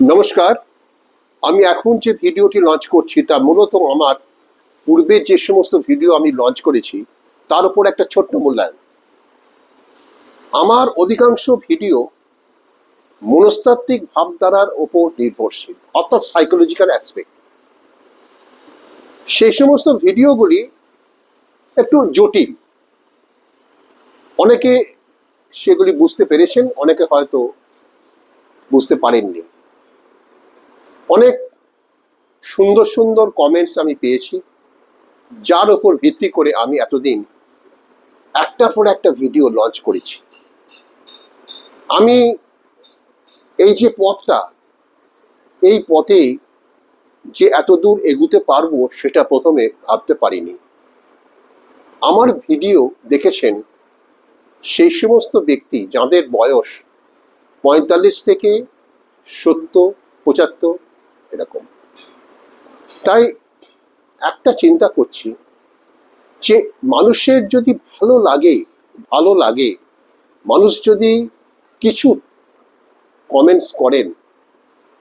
নমস্কার। আমি এখন যে ভিডিওটি লঞ্চ করছি তা মূলত আমার পূর্বের যে সমস্ত ভিডিও আমি লঞ্চ করেছি তার উপর একটা ছোট্ট মূল্যায়ন। আমার অধিকাংশ ভিডিও মনস্তাত্ত্বিক ভাবধারার ওপর নির্ভরশীল, অর্থাৎ সাইকোলজিক্যাল অ্যাসপেক্ট। সেই সমস্ত ভিডিওগুলি একটু জটিল, অনেকে সেগুলি বুঝতে পেরেছেন, অনেকে হয়তো বুঝতে পারেননি। অনেক সুন্দর সুন্দর কমেন্টস আমি পেয়েছি, যার ওপর ভিত্তি করে আমি এতদিন একটার পর একটা ভিডিও লঞ্চ করেছি। আমি এই যে পথটা, এই পথে যে এত দূর এগুতে পারবো সেটা প্রথমে ভাবতে পারিনি। আমার ভিডিও দেখেছেন সেই সমস্ত ব্যক্তি যাদের বয়স 45 থেকে 70, 75 এরকম। তাই একটা চিন্তা করছি যে মানুষের যদি ভালো লাগে, মানুষ যদি কিছু কমেন্টস করেন,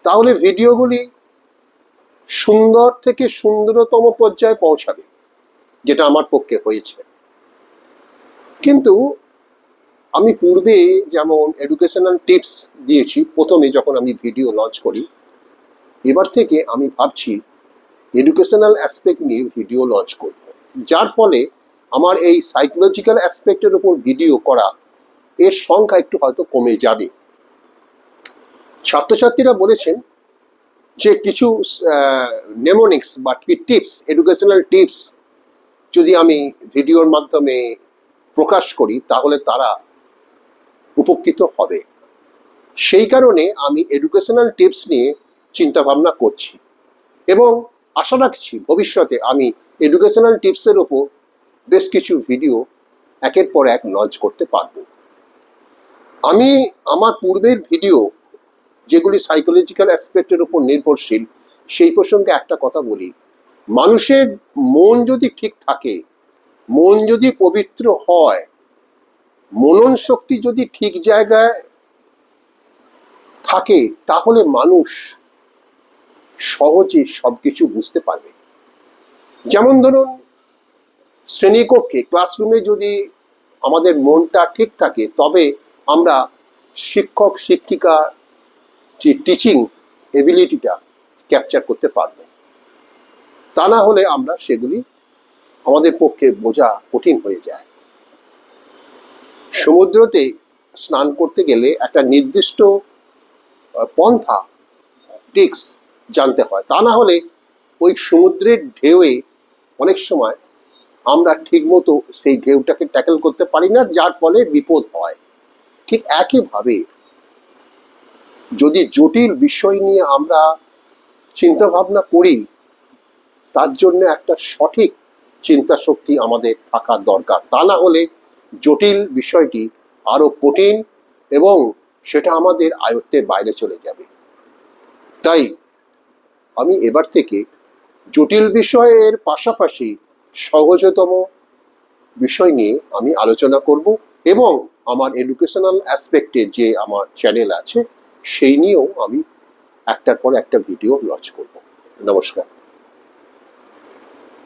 তাহলে ভিডিওগুলি সুন্দর থেকে সুন্দরতম পর্যায়ে পৌঁছাবে, যেটা আমার পক্ষে হয়েছে। কিন্তু আমি পূর্বে যেমন এডুকেশনাল টিপস দিয়েছি প্রথমে যখন আমি ভিডিও লঞ্চ করি, এবার থেকে আমি ভাবছি এডুকেশনাল অ্যাসপেক্ট নিয়ে ভিডিও লঞ্চ করব, যার ফলে আমার এই সাইকোলজিক্যাল অ্যাসপেক্টের উপর ভিডিও করা এর সংখ্যা একটু হয়তো কমে যাবে। ছাত্রছাত্রীরা বলেছেন যে কিছু নেমোনিক্স বা টিপস, এডুকেশনাল টিপস যদি আমি ভিডিওর মাধ্যমে প্রকাশ করি তাহলে তারা উপকৃত হবে। সেই কারণে আমি এডুকেশনাল টিপস নিয়ে চিন্তা ভাবনা করছি এবং আশা রাখছি ভবিষ্যতে আমি এডুকেশনাল টিপসের ওপর বেশ কিছু ভিডিও একের পর এক লঞ্চ করতে পারব। আমি আমার পূর্বের ভিডিও যেগুলি সাইকোলজিক্যাল অ্যাসপেক্টের উপর নির্ভরশীল, সেই প্রসঙ্গে একটা কথা বলি। মানুষের মন যদি ঠিক থাকে, মন যদি পবিত্র হয়, মনন শক্তি যদি ঠিক জায়গায় থাকে, তাহলে মানুষ সহজে সবকিছু বুঝতে পারবে। যেমন ধরুন, শ্রেণীকক্ষে, ক্লাসরুমে যদি আমাদের মনটা ঠিক থাকে, তবে আমরা শিক্ষক শিক্ষিকা যে টিচিং এবিলিটিটা ক্যাপচার করতে পারবো। তা না হলে আমরা সেগুলি আমাদের পক্ষে বোঝা কঠিন হয়ে যায়। সমুদ্রতে স্নান করতে গেলে একটা নির্দিষ্ট পন্থা, ট্রিক্স জানতে হয়, তা না হলে ওই সমুদ্রের ঢেউয়ে অনেক সময় আমরা ঠিকমতো সেই ঢেউটাকে ট্যাকেল করতে পারি না, যার ফলে বিপদ হয়। ঠিক একইভাবে যদি জটিল বিষয় নিয়ে আমরা চিন্তা ভাবনা করি, তার জন্য একটা সঠিক চিন্তা শক্তি আমাদের থাকা দরকার। তা না হলে জটিল বিষয়টি আরো কঠিন এবং সেটা আমাদের আয়ত্তের বাইরে চলে যাবে। তাই আমি এবার থেকে জটিল বিষয়ের পাশাপাশি সহজতম বিষয় নিয়ে আমি আলোচনা করব এবং আমার এডুকেশনাল অ্যাসপেক্টে যে আমার চ্যানেল আছে সেই নিয়েও আমি একটার পর একটা ভিডিও লঞ্চ করব। নমস্কার।